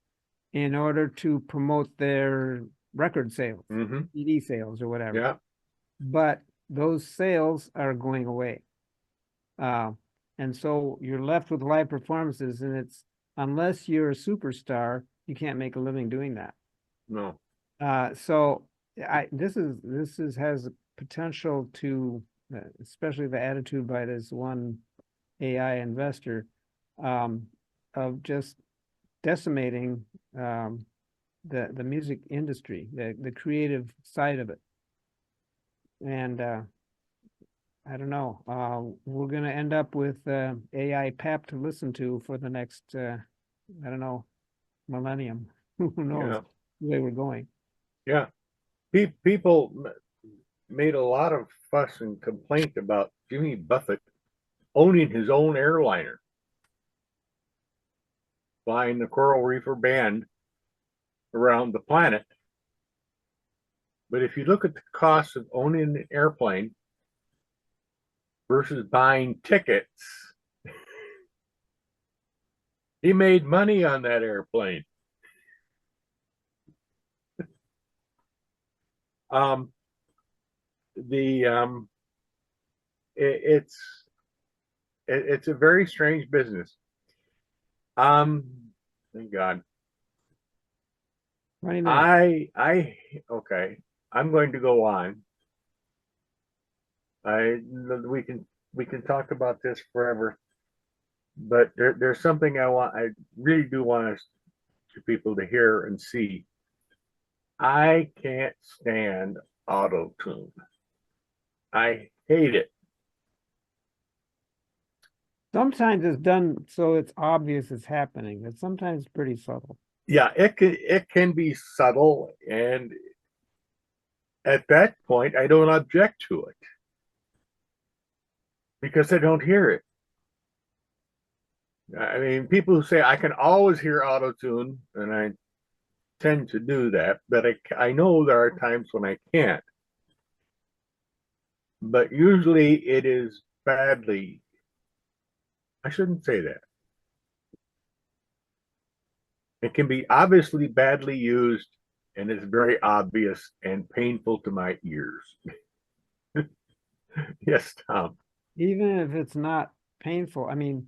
in order to promote their record sales, Mm-hmm. CD sales or whatever. Yeah. But those sales are going away. And so you're left with live performances, and it's unless you're a superstar, you can't make a living doing that. No. So this has a potential to, especially the attitude by this one AI investor, of just decimating the music industry, the creative side of it. And I don't know. We're going to end up with AI pap to listen to for the next, I don't know, millennium. Who knows Yeah. the way we're going? Yeah. People made a lot of fuss and complaint about Jimmy Buffett owning his own airliner, flying the Coral Reefer Band around the planet. But if you look at the cost of owning an airplane versus buying tickets, he made money on that airplane. Um, the it's it's a very strange business. Thank God. 20 minutes. Okay. I'm going to go on. We can talk about this forever, but there's something I really do want us to people to hear and see. I can't stand Autotune. I hate it. Sometimes it's done so it's obvious it's happening. It's sometimes pretty subtle. Yeah, it can be subtle, and at that point, I don't object to it because I don't hear it. I mean, people who say I can always hear Autotune, and I tend to do that, but I know there are times when I can't. But usually it is badly, I shouldn't say that. It can be obviously badly used, and it's very obvious and painful to my ears. Yes, Tom. Even if it's not painful, I mean,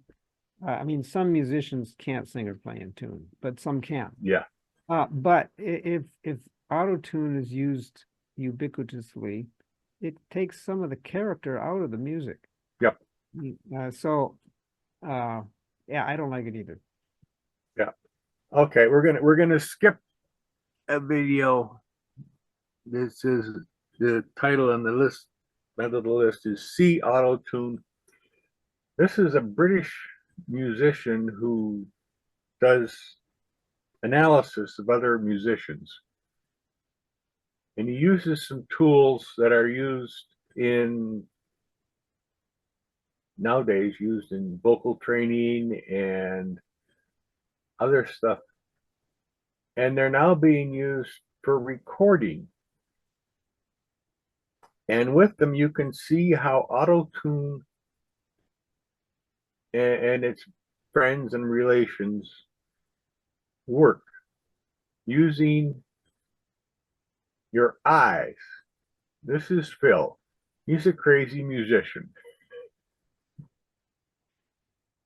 some musicians can't sing or play in tune, but some can. Yeah. But if auto tune is used ubiquitously, it takes some of the character out of the music. Yep. Yeah, I don't like it either. Yeah. Okay, we're gonna skip a video. This is the title on the list. End of the list is C Autotune. This is a British musician who does analysis of other musicians. And he uses some tools that are used nowadays used in vocal training and other stuff. And they're now being used for recording. And with them, you can see how Autotune and its friends and relations work using your eyes. This is Phil. He's a crazy musician.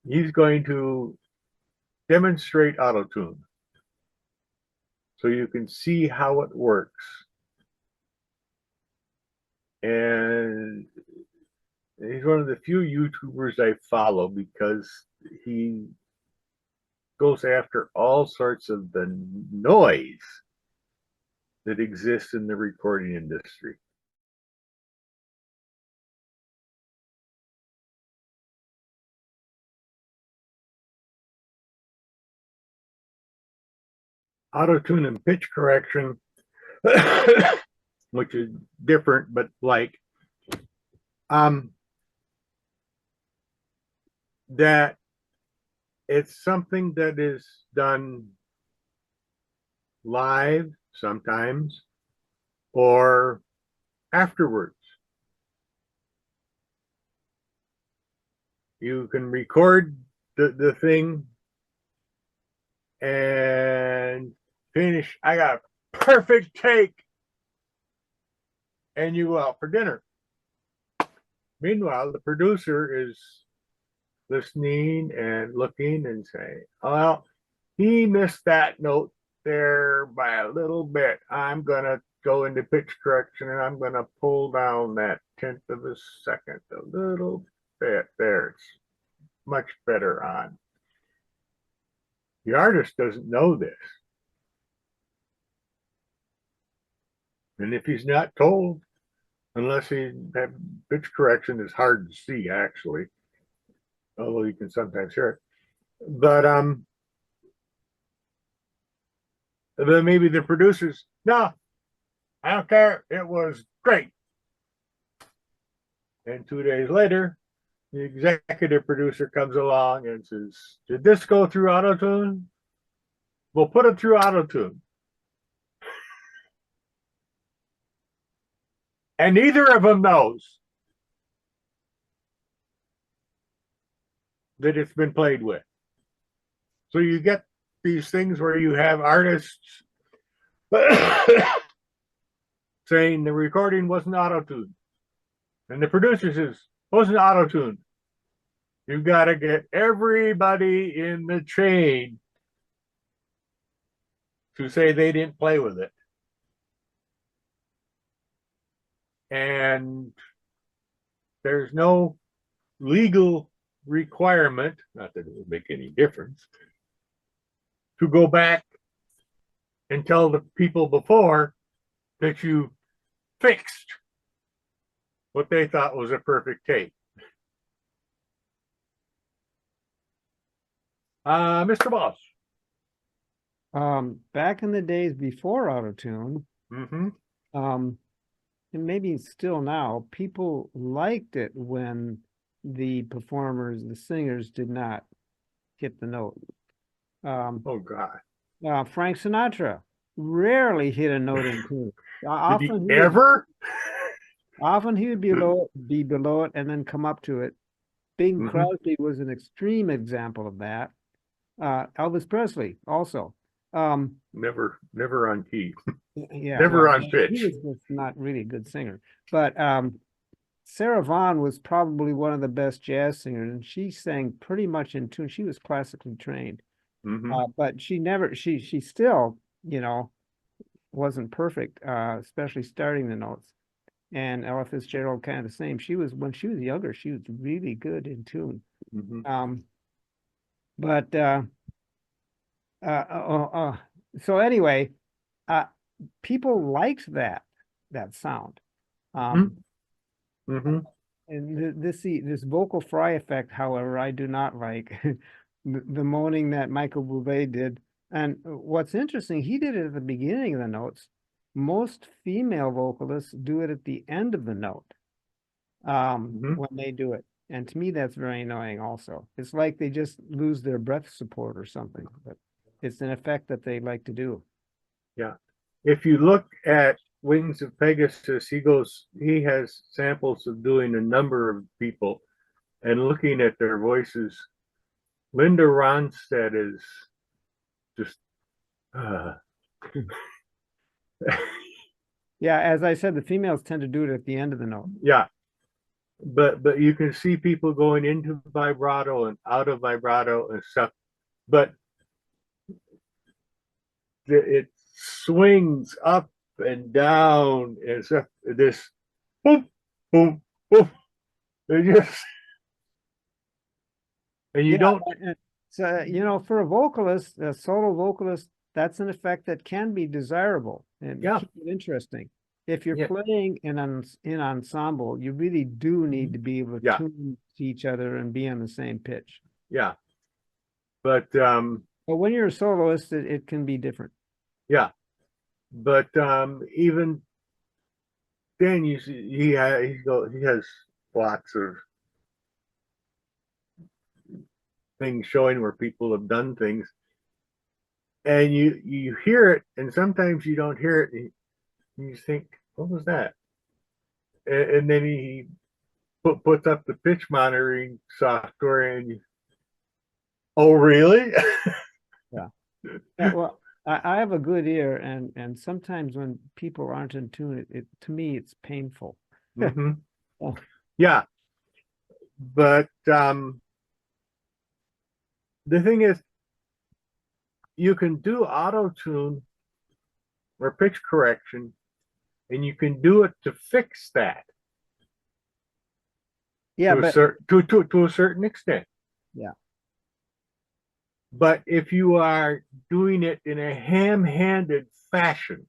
He's going to demonstrate Autotune so you can see how it works. And he's one of the few YouTubers I follow because he goes after all sorts of the noise that exists in the recording industry. Autotune and pitch correction, which is different, but like, that it's something that is done live sometimes or afterwards. You can record the thing and finish. I got a perfect take, and you go out for dinner. Meanwhile, the producer is listening and looking and saying, well, he missed that note there by a little bit. I'm going to go into pitch correction and I'm going to pull down that 1/10 of a second a little bit there. It's much better on. The artist doesn't know this. And if he's not told, unless he have pitch correction is hard to see actually, although you can sometimes hear it. But then maybe the producers, no, I don't care. It was great. And 2 days later, the executive producer comes along and says, did this go through Autotune? We'll put it through Autotune. And neither of them knows that it's been played with. So you get these things where you have artists saying the recording wasn't Autotune. And the producer says, wasn't Autotune. You've got to get everybody in the chain to say they didn't play with it. And there's no legal requirement, not that it would make any difference, to go back and tell the people before that you fixed what they thought was a perfect take. Mr. Boss. Back in the days before Autotune, and maybe still now, people liked it when the performers, the singers, did not hit the note. Oh God! Frank Sinatra rarely hit a note in tune. Did he ever? Often he would be below it and then come up to it. Bing Crosby was an extreme example of that. Elvis Presley also. Never on key. Yeah, never on pitch. He was just not really a good singer. But Sarah Vaughan was probably one of the best jazz singers, and she sang pretty much in tune. She was classically trained, but she still, wasn't perfect, especially starting the notes. And Ella Fitzgerald kind of the same. When she was younger, she was really good in tune. So anyway, people liked that sound. And this vocal fry effect, however, I do not like. the moaning that Michael Bublé did. And what's interesting, he did it at the beginning of the notes. Most female vocalists do it at the end of the note when they do it. And to me, that's very annoying also. It's like they just lose their breath support or something, but it's an effect that they like to do. Yeah. If you look at Wings of Pegasus, he has samples of doing a number of people and looking at their voices. Linda Ronstadt is just yeah, as I said, the females tend to do it at the end of the note. Yeah. But you can see people going into vibrato and out of vibrato and stuff. But it swings up and down and stuff. This boom, boom, boom. And you don't. So, for a vocalist, a solo vocalist, that's an effect that can be desirable and keep it interesting. If you're playing in ensemble, you really do need to be able to tune to each other and be on the same pitch. Yeah. But when you're a soloist, it can be different. Yeah, but even then, you see, he has lots of things showing where people have done things, and you hear it, and sometimes you don't hear it, and you think, "What was that?" And then he puts up the pitch monitoring software, and oh, really? Yeah. Yeah, well, I have a good ear, and sometimes when people aren't in tune, it to me it's painful. hmm Oh, Yeah, but the thing is, you can do auto tune or pitch correction, and you can do it to fix that yeah, to a but certain to a certain extent. yeah, But if you are doing it in a ham-handed fashion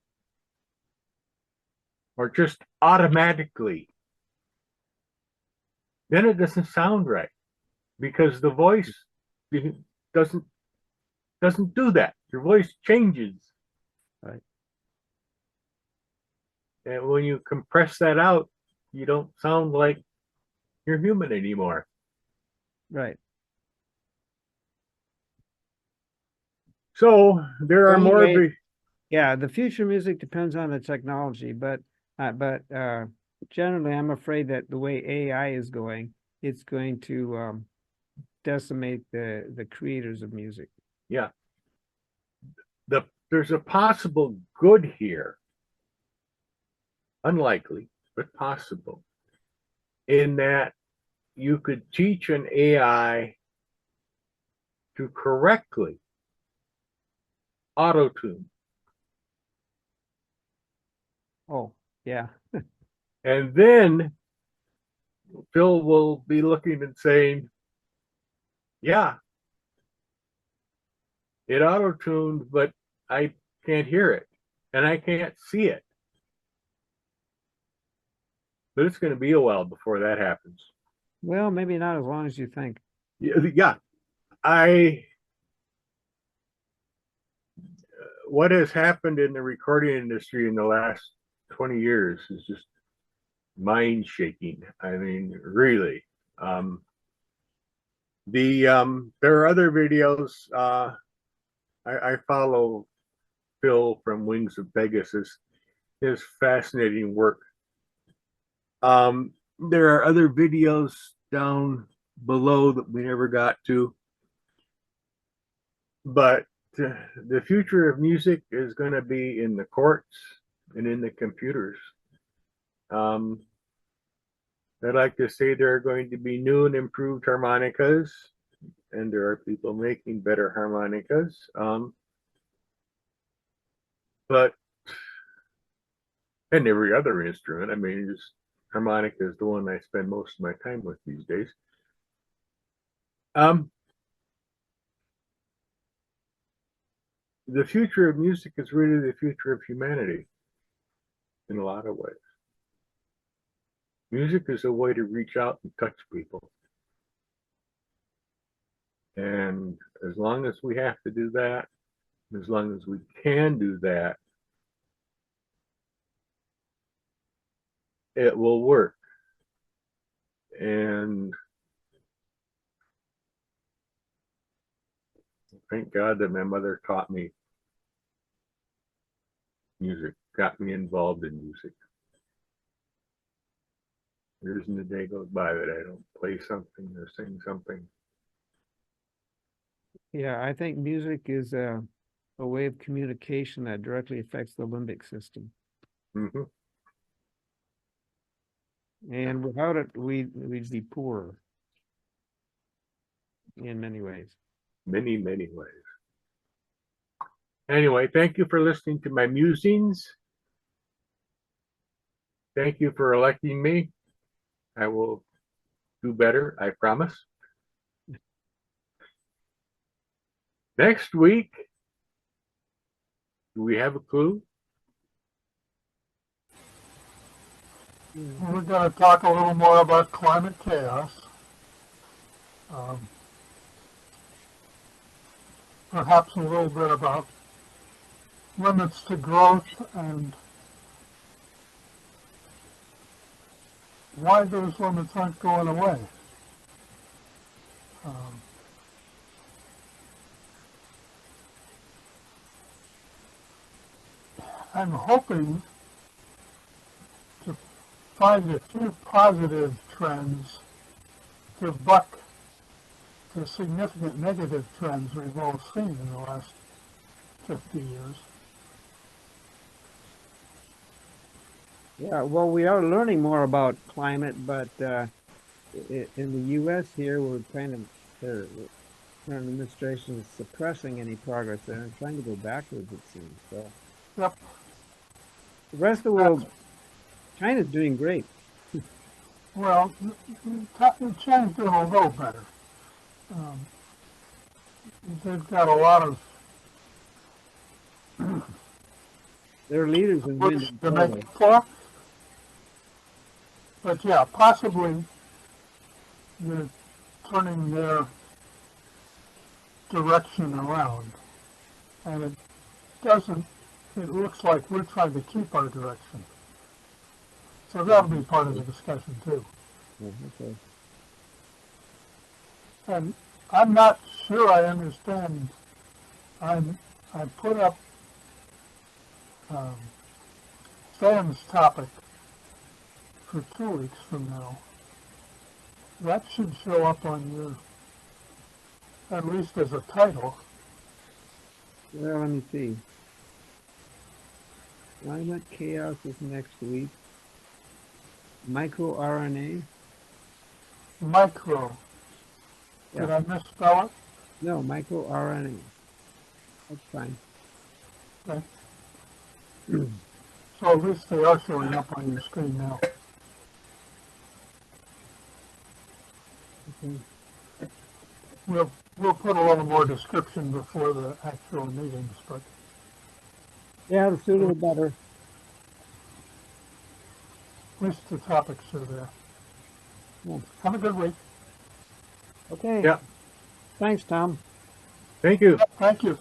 or just automatically, then it doesn't sound right because the voice doesn't doesn't do that. Your voice changes. right, And when you compress that out, you don't sound like you're human anymore. right. So there Well, are more. anyway, yeah, the future music depends on the technology, but generally, I'm afraid that the way AI is going, it's going to decimate the creators of music. Yeah, there's a possible good here, unlikely, but possible, in that you could teach an AI to correctly auto tune. Oh, yeah, And then Phil will be looking and saying, yeah, it auto tuned, but I can't hear it and I can't see it. But it's going to be a while before that happens. well, maybe not as long as you think. Yeah, I what has happened in the recording industry in the last 20 years is just mind shaking. I mean, really. There are other videos. I follow Phil from Wings of Pegasus. His fascinating work. There are other videos down below that we never got to, but the future of music is going to be in the courts and in the computers. Um, I'd like to say there are going to be new and improved harmonicas, and there are people making better harmonicas. But and every other instrument, I mean, just harmonica is the one I spend most of my time with these days. Um, the future of music is really the future of humanity in a lot of ways. Music is a way to reach out and touch people. And as long as we have to do that, as long as we can do that, it will work. And thank God that my mother taught me music, got me involved in music. There isn't a day goes by that I don't play something or sing something. Yeah, I think music is a way of communication that directly affects the limbic system. Mm-hmm. And without it, we'd be poorer in many ways. Many, many ways. Anyway, thank you for listening to my musings. Thank you for electing me. I will do better, I promise. Next week, do we have a clue? We're going to talk a little more about climate chaos. Um, perhaps a little bit about limits to growth and why those limits aren't going away. I'm hoping to find a few positive trends to buck the significant negative trends we've all seen in the last 50 years. Yeah, well, we are learning more about climate, but in the U.S. here, we're kind of, the current administration is suppressing any progress there and trying to go backwards, it seems. So Yep. the rest of the world, China's doing great. Well, China's doing a little better. They've got a lot of They're leaders in wind push and to solar. make it for. But yeah, possibly they're turning their direction around. And it doesn't, it looks like we're trying to keep our direction. So that'll be part of the discussion too. Oh, okay. And I'm not sure I understand. I put up Sam's topic for 2 weeks from now. That should show up on your, at least as a title. Well, let me see. Climate chaos is next week. MicroRNA? Micro. Yeah. Did I misspell it? No, microRNA. That's fine. Okay. So at least they are showing up on your screen now. Okay. We'll put a little more description before the actual meetings, but Yeah, the sooner the better. at least the topics are there. Yeah. Have a good week. Okay. Yeah. Thanks, Tom. Thank you. Thank you.